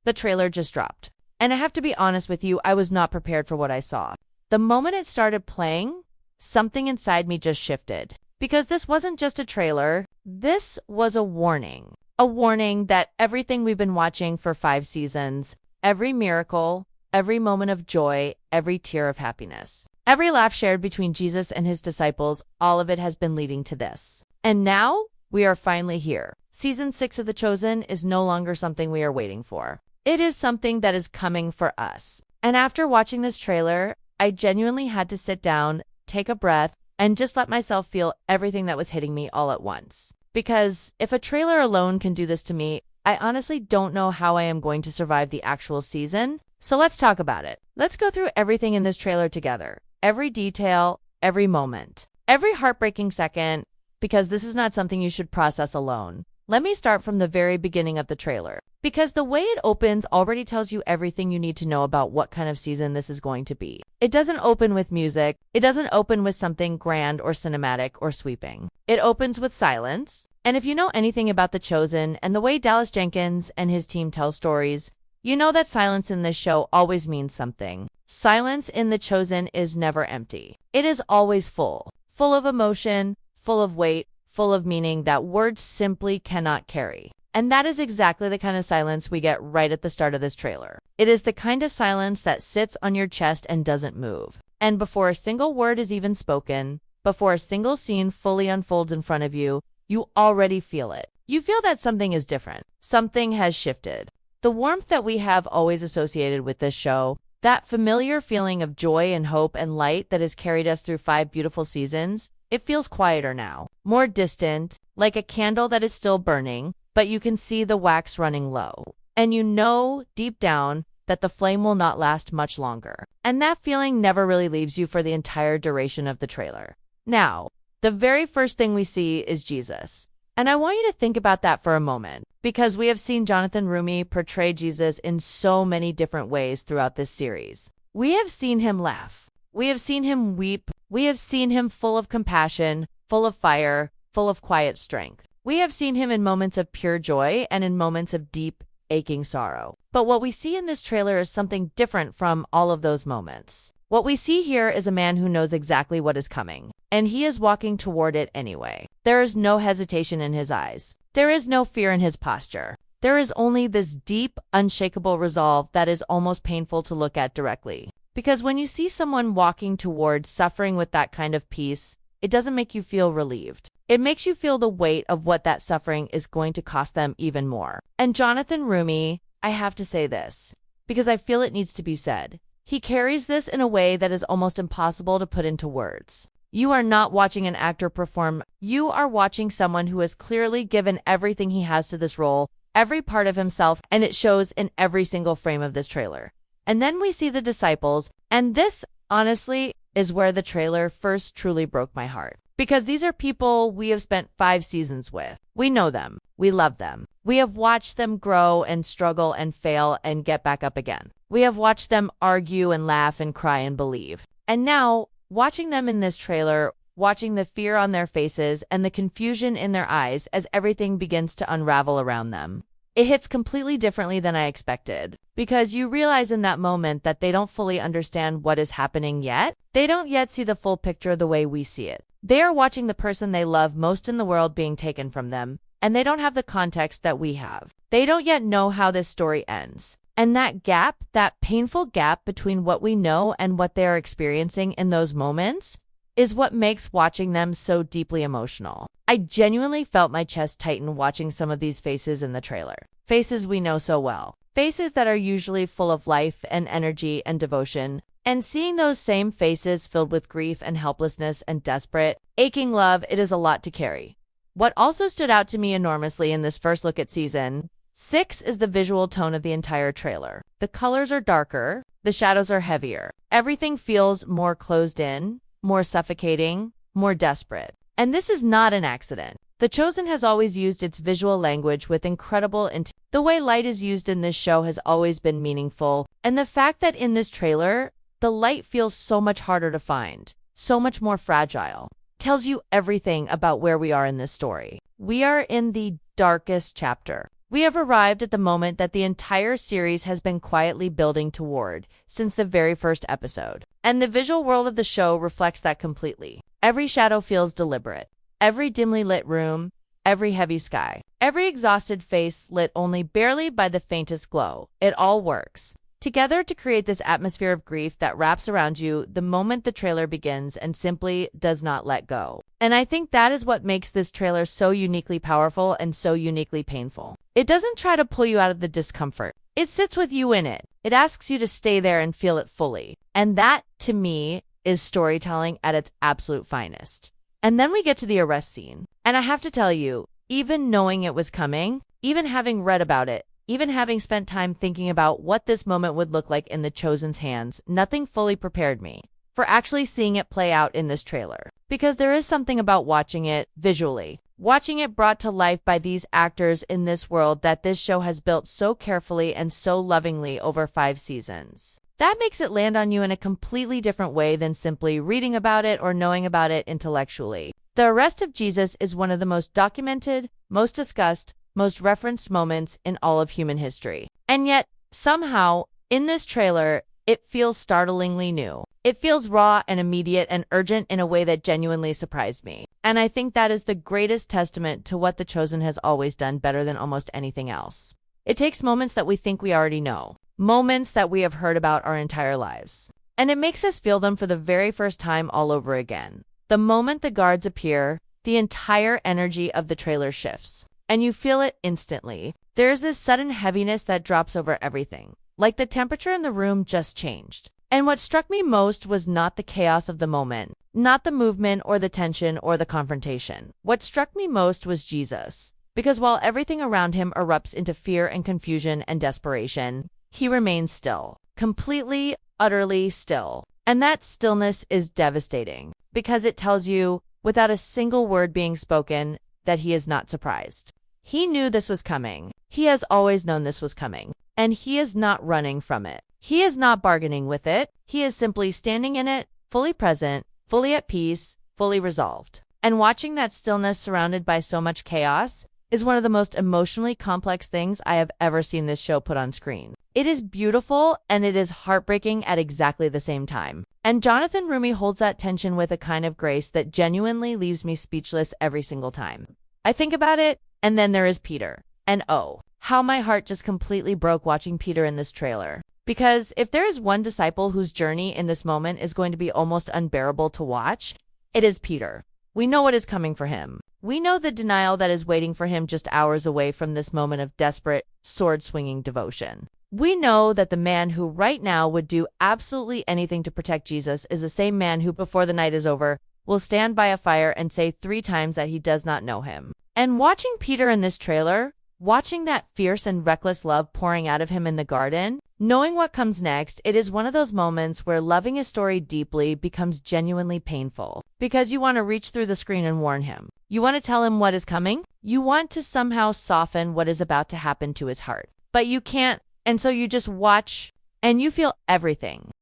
the trailer just dropped. And I have to be honest with you, I was not prepared for what I saw. The moment it started playing, something inside me just shifted. Because this wasn't just a trailer, this was a warning. A warning that everything we've been watching for 5 seasons, every miracle, every moment of joy, every tear of happiness, every laugh shared between Jesus and his disciples, all of it has been leading to this. And now, we are finally here. Season 6 of The Chosen is no longer something we are waiting for. It is something that is coming for us. And after watching this trailer, I genuinely had to sit down, take a breath, and just let myself feel everything that was hitting me all at once. Because if a trailer alone can do this to me, I honestly don't know how I am going to survive the actual season. So let's talk about it. Let's go through everything in this trailer together. Every detail, every moment, every heartbreaking second, because this is not something you should process alone. Let me start from the very beginning of the trailer, because the way it opens already tells you everything you need to know about what kind of season this is going to be. It doesn't open with music. It doesn't open with something grand or cinematic or sweeping. It opens with silence. And if you know anything about The Chosen and the way Dallas Jenkins and his team tell stories, you know that silence in this show always means something. Silence in The Chosen is never empty. It is always full of emotion, full of weight, full of meaning that words simply cannot carry. And that is exactly the kind of silence we get right at the start of this trailer. It is the kind of silence that sits on your chest and doesn't move. And before a single word is even spoken, before a single scene fully unfolds in front of you, you already feel it. You feel that something is different. Something has shifted. The warmth that we have always associated with this show, that familiar feeling of joy and hope and light that has carried us through 5 beautiful seasons, it feels quieter now, more distant, like a candle that is still burning, but you can see the wax running low. And you know, deep down, that the flame will not last much longer. And that feeling never really leaves you for the entire duration of the trailer. Now, the very first thing we see is Jesus. And I want you to think about that for a moment, because we have seen Jonathan Roomi portray Jesus in so many different ways throughout this series. We have seen him laugh. We have seen him weep. We have seen him full of compassion, full of fire, full of quiet strength. We have seen him in moments of pure joy and in moments of deep, aching sorrow. But what we see in this trailer is something different from all of those moments. What we see here is a man who knows exactly what is coming, and he is walking toward it anyway. There is no hesitation in his eyes. There is no fear in his posture. There is only this deep, unshakable resolve that is almost painful to look at directly. Because when you see someone walking towards suffering with that kind of peace, it doesn't make you feel relieved. It makes you feel the weight of what that suffering is going to cost them even more. And Jonathan Roomi, I have to say this, because I feel it needs to be said. He carries this in a way that is almost impossible to put into words. You are not watching an actor perform. You are watching someone who has clearly given everything he has to this role, every part of himself, and it shows in every single frame of this trailer. And then we see the disciples, and this, honestly, is where the trailer first truly broke my heart. Because these are people we have spent 5 seasons with. We know them. We love them. We have watched them grow and struggle and fail and get back up again. We have watched them argue and laugh and cry and believe. And now, watching them in this trailer, watching the fear on their faces and the confusion in their eyes as everything begins to unravel around them, it hits completely differently than I expected. Because you realize in that moment that they don't fully understand what is happening yet. They don't yet see the full picture the way we see it. They are watching the person they love most in the world being taken from them, and they don't have the context that we have. They don't yet know how this story ends. And that gap, that painful gap between what we know and what they are experiencing in those moments, is what makes watching them so deeply emotional. I genuinely felt my chest tighten watching some of these faces in the trailer. Faces we know so well. Faces that are usually full of life and energy and devotion. And seeing those same faces filled with grief and helplessness and desperate, aching love, it is a lot to carry. What also stood out to me enormously in this first look at season 6 is the visual tone of the entire trailer. The colors are darker, the shadows are heavier. Everything feels more closed in, more suffocating, more desperate. And this is not an accident. The Chosen has always used its visual language with incredible intent. The way light is used in this show has always been meaningful, and the fact that in this trailer, the light feels so much harder to find, so much more fragile, tells you everything about where we are in this story. We are in the darkest chapter. We have arrived at the moment that the entire series has been quietly building toward since the very first episode. And the visual world of the show reflects that completely. Every shadow feels deliberate. Every dimly lit room, every heavy sky, every exhausted face lit only barely by the faintest glow. It all works together to create this atmosphere of grief that wraps around you the moment the trailer begins and simply does not let go. And I think that is what makes this trailer so uniquely powerful and so uniquely painful. It doesn't try to pull you out of the discomfort. It sits with you in it. It asks you to stay there and feel it fully. And that, to me, is storytelling at its absolute finest. And then we get to the arrest scene. And I have to tell you, even knowing it was coming, even having read about it, even having spent time thinking about what this moment would look like in the Chosen's hands, nothing fully prepared me for actually seeing it play out in this trailer. Because there is something about watching it visually, watching it brought to life by these actors in this world that this show has built so carefully and so lovingly over 5 seasons. That makes it land on you in a completely different way than simply reading about it or knowing about it intellectually. The arrest of Jesus is one of the most documented, most discussed, most referenced moments in all of human history. And yet, somehow, in this trailer, it feels startlingly new. It feels raw and immediate and urgent in a way that genuinely surprised me. And I think that is the greatest testament to what The Chosen has always done better than almost anything else. It takes moments that we think we already know, moments that we have heard about our entire lives, and it makes us feel them for the very first time all over again. The moment the guards appear, the entire energy of the trailer shifts. And you feel it instantly. There's this sudden heaviness that drops over everything, like the temperature in the room just changed. And what struck me most was not the chaos of the moment, not the movement or the tension or the confrontation. What struck me most was Jesus, because while everything around him erupts into fear and confusion and desperation, he remains still, completely, utterly still. And that stillness is devastating, because it tells you, without a single word being spoken, that he is not surprised. He knew this was coming. He has always known this was coming. And he is not running from it. He is not bargaining with it. He is simply standing in it, fully present, fully at peace, fully resolved. And watching that stillness surrounded by so much chaos is one of the most emotionally complex things I have ever seen this show put on screen. It is beautiful and it is heartbreaking at exactly the same time. And Jonathan Roomi holds that tension with a kind of grace that genuinely leaves me speechless every single time I think about it. And then there is Peter. And oh, how my heart just completely broke watching Peter in this trailer. Because if there is one disciple whose journey in this moment is going to be almost unbearable to watch, it is Peter. We know what is coming for him. We know the denial that is waiting for him just hours away from this moment of desperate, sword-swinging devotion. We know that the man who right now would do absolutely anything to protect Jesus is the same man who, before the night is over, will stand by a fire and say 3 times that he does not know him. And watching Peter in this trailer, watching that fierce and reckless love pouring out of him in the garden, knowing what comes next, it is one of those moments where loving a story deeply becomes genuinely painful. Because you want to reach through the screen and warn him. You want to tell him what is coming. You want to somehow soften what is about to happen to his heart. But you can't, and so you just watch and you feel everything.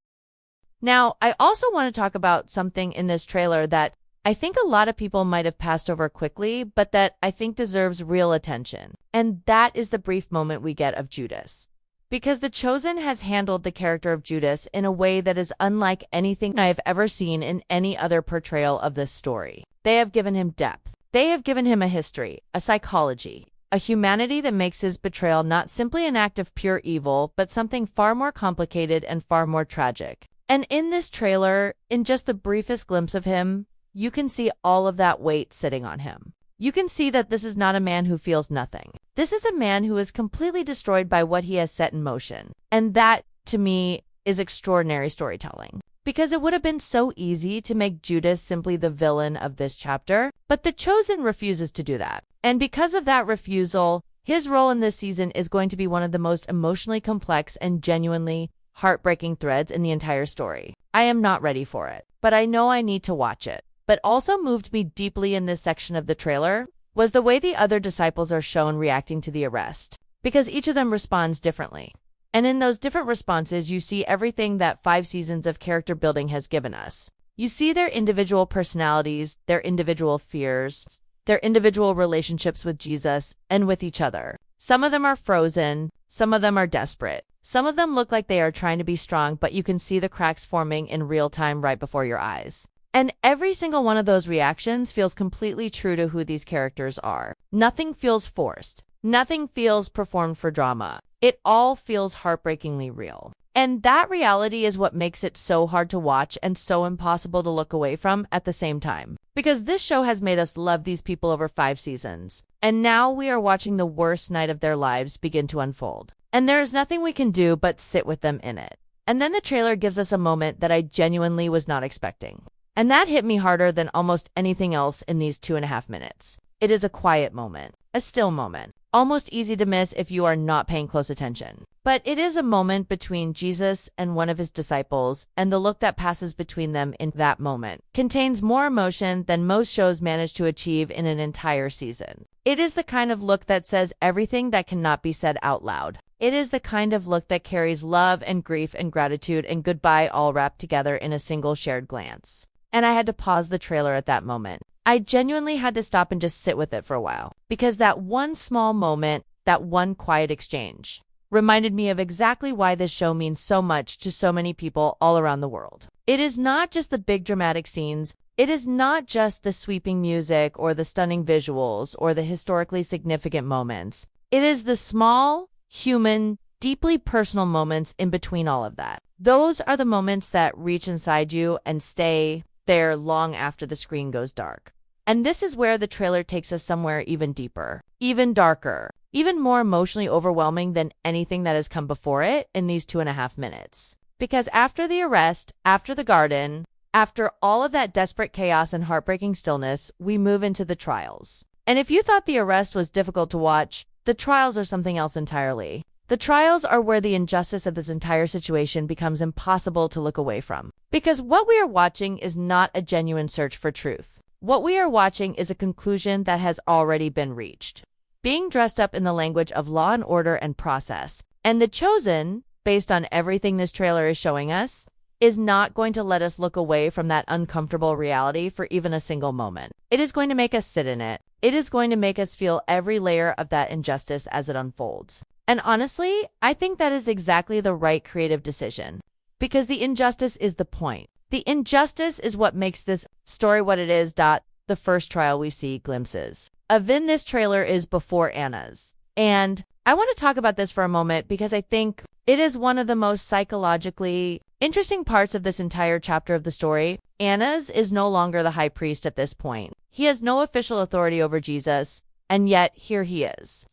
Now, I also want to talk about something in this trailer that I think a lot of people might have passed over quickly, but that I think deserves real attention. And that is the brief moment we get of Judas. Because The Chosen has handled the character of Judas in a way that is unlike anything I have ever seen in any other portrayal of this story. They have given him depth. They have given him a history, a psychology, a humanity that makes his betrayal not simply an act of pure evil, but something far more complicated and far more tragic. And in this trailer, in just the briefest glimpse of him, you can see all of that weight sitting on him. You can see that this is not a man who feels nothing. This is a man who is completely destroyed by what he has set in motion. And that, to me, is extraordinary storytelling. Because it would have been so easy to make Judas simply the villain of this chapter, but The Chosen refuses to do that. And because of that refusal, his role in this season is going to be one of the most emotionally complex and genuinely heartbreaking threads in the entire story. I am not ready for it, but I know I need to watch it. But also moved me deeply in this section of the trailer was the way the other disciples are shown reacting to the arrest, because each of them responds differently. And in those different responses, you see everything that 5 seasons of character building has given us. You see their individual personalities, their individual fears, their individual relationships with Jesus and with each other. Some of them are frozen, some of them are desperate. Some of them look like they are trying to be strong, but you can see the cracks forming in real time right before your eyes. And every single one of those reactions feels completely true to who these characters are. Nothing feels forced. Nothing feels performed for drama. It all feels heartbreakingly real. And that reality is what makes it so hard to watch and so impossible to look away from at the same time. Because this show has made us love these people over 5 seasons. And now we are watching the worst night of their lives begin to unfold. And there is nothing we can do but sit with them in it. And then the trailer gives us a moment that I genuinely was not expecting. And that hit me harder than almost anything else in these 2.5 minutes. It is a quiet moment, a still moment, almost easy to miss if you are not paying close attention. But it is a moment between Jesus and one of his disciples, and the look that passes between them in that moment contains more emotion than most shows manage to achieve in an entire season. It is the kind of look that says everything that cannot be said out loud. It is the kind of look that carries love and grief and gratitude and goodbye all wrapped together in a single shared glance. And I had to pause the trailer at that moment. I genuinely had to stop and just sit with it for a while, because that one small moment, that one quiet exchange, reminded me of exactly why this show means so much to so many people all around the world. It is not just the big dramatic scenes. It is not just the sweeping music or the stunning visuals or the historically significant moments. It is the small, human, deeply personal moments in between all of that. Those are the moments that reach inside you and stay there long after the screen goes dark. And this is where the trailer takes us somewhere even deeper, even darker, even more emotionally overwhelming than anything that has come before it in these 2.5 minutes. Because after the arrest, after the garden, after all of that desperate chaos and heartbreaking stillness, we move into the trials. And if you thought the arrest was difficult to watch, the trials are something else entirely. The trials are where the injustice of this entire situation becomes impossible to look away from. Because what we are watching is not a genuine search for truth. What we are watching is a conclusion that has already been reached, being dressed up in the language of law and order and process. And The Chosen, based on everything this trailer is showing us, is not going to let us look away from that uncomfortable reality for even a single moment. It is going to make us sit in it. It is going to make us feel every layer of that injustice as it unfolds. And honestly, I think that is exactly the right creative decision. Because the injustice is the point. The injustice is what makes this story what it is. The first trial we see glimpses of in this trailer is before Anna's. And I want to talk about this for a moment because I think it is one of the most psychologically interesting parts of this entire chapter of the story. Annas is no longer the high priest at this point. He has no official authority over Jesus, and yet here he is,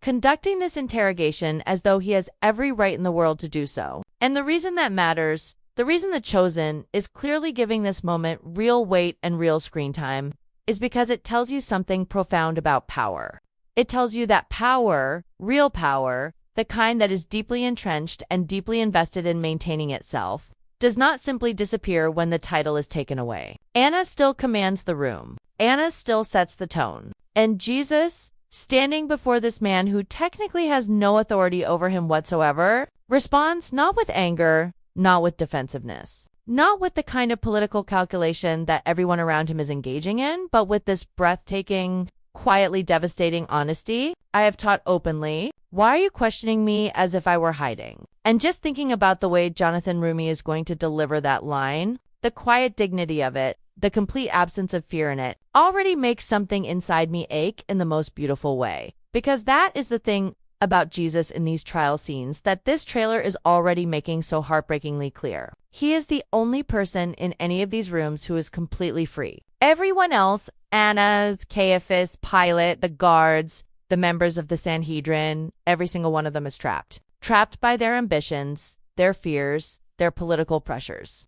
conducting this interrogation as though he has every right in the world to do so. And the reason that matters, the reason The Chosen is clearly giving this moment real weight and real screen time, is because it tells you something profound about power. It tells you that power, real power, the kind that is deeply entrenched and deeply invested in maintaining itself, does not simply disappear when the title is taken away. Anna still commands the room. Anna still sets the tone. And Jesus, standing before this man who technically has no authority over him whatsoever, responds not with anger, not with defensiveness, not with the kind of political calculation that everyone around him is engaging in, but with this breathtaking, quietly devastating honesty. I have taught openly. Why are you questioning me as if I were hiding? And just thinking about the way Jonathan Roomi is going to deliver that line, the quiet dignity of it, the complete absence of fear in it, already makes something inside me ache in the most beautiful way. Because that is the thing about Jesus in these trial scenes that this trailer is already making so heartbreakingly clear. He is the only person in any of these rooms who is completely free. Everyone else, Annas, Caiaphas, Pilate, the guards, the members of the Sanhedrin, every single one of them is trapped. Trapped by their ambitions, their fears, their political pressures,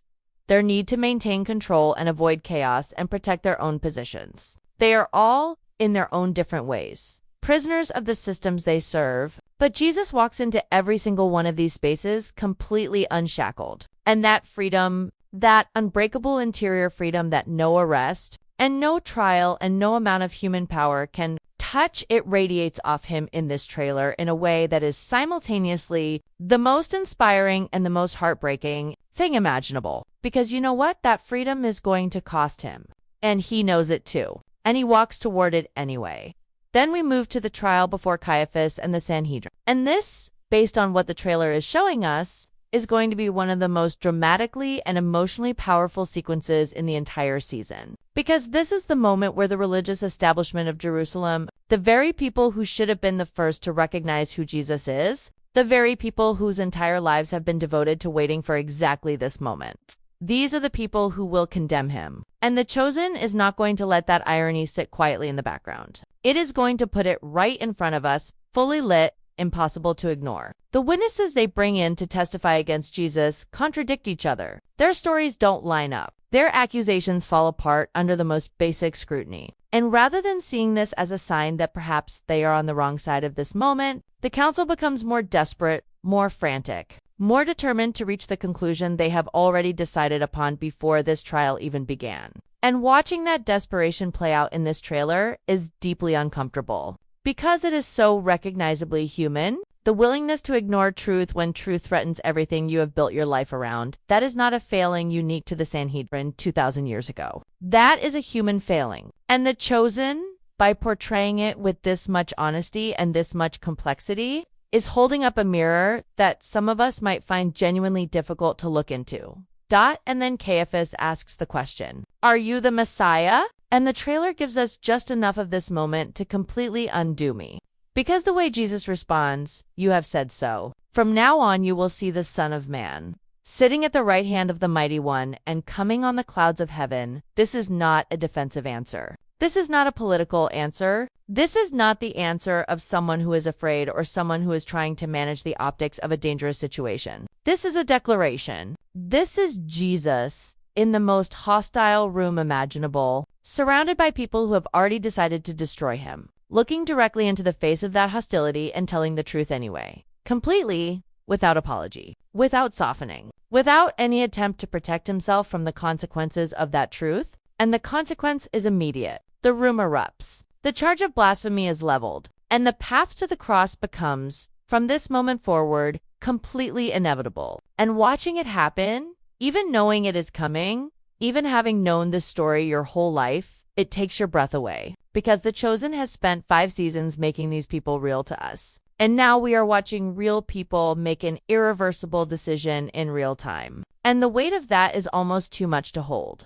their need to maintain control and avoid chaos and protect their own positions. They are all, in their own different ways, prisoners of the systems they serve, but Jesus walks into every single one of these spaces completely unshackled. And that freedom, that unbreakable interior freedom that no arrest and no trial and no amount of human power can touch, it radiates off him in this trailer in a way that is simultaneously the most inspiring and the most heartbreaking thing imaginable. Because you know what? That freedom is going to cost him. And he knows it too. And he walks toward it anyway. Then we move to the trial before Caiaphas and the Sanhedrin. And this, based on what the trailer is showing us, is going to be one of the most dramatically and emotionally powerful sequences in the entire season. Because this is the moment where the religious establishment of Jerusalem, the very people who should have been the first to recognize who Jesus is, the very people whose entire lives have been devoted to waiting for exactly this moment. These are the people who will condemn him. And the chosen is not going to let that irony sit quietly in the background. It is going to put it right in front of us, fully lit, impossible to ignore. The witnesses they bring in to testify against Jesus contradict each other. Their stories don't line up. Their accusations fall apart under the most basic scrutiny. And rather than seeing this as a sign that perhaps they are on the wrong side of this moment, the council becomes more desperate, more frantic, more determined to reach the conclusion they have already decided upon before this trial even began. And watching that desperation play out in this trailer is deeply uncomfortable. Because it is so recognizably human, the willingness to ignore truth when truth threatens everything you have built your life around, that is not a failing unique to the Sanhedrin 2,000 years ago. That is a human failing. And the chosen, by portraying it with this much honesty and this much complexity, is holding up a mirror that some of us might find genuinely difficult to look into. And then Caiaphas asks the question, "Are you the Messiah?" And the trailer gives us just enough of this moment to completely undo me. Because the way Jesus responds, "You have said so. From now on you will see the Son of Man sitting at the right hand of the Mighty One and coming on the clouds of heaven." This is not a defensive answer. This is not a political answer. This is not the answer of someone who is afraid or someone who is trying to manage the optics of a dangerous situation. This is a declaration. This is Jesus in the most hostile room imaginable, surrounded by people who have already decided to destroy him, looking directly into the face of that hostility and telling the truth anyway, completely, without apology, without softening, without any attempt to protect himself from the consequences of that truth. And the consequence is immediate. The room erupts. The charge of blasphemy is leveled, and the path to the cross becomes, from this moment forward, completely inevitable. And watching it happen, even knowing it is coming, even having known this story your whole life, it takes your breath away. Because The Chosen has spent 5 seasons making these people real to us. And now we are watching real people make an irreversible decision in real time. And the weight of that is almost too much to hold.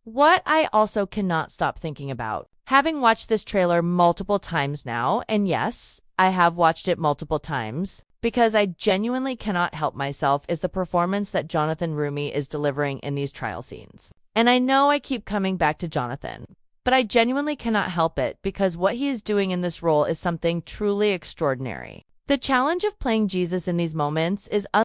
What I also cannot stop thinking about, having watched this trailer multiple times now, and yes, I have watched it multiple times, because I genuinely cannot help myself, is the performance that Jonathan Roomi is delivering in these trial scenes. And I know I keep coming back to Jonathan, but I genuinely cannot help it because what he is doing in this role is something truly extraordinary. The challenge of playing Jesus in these moments is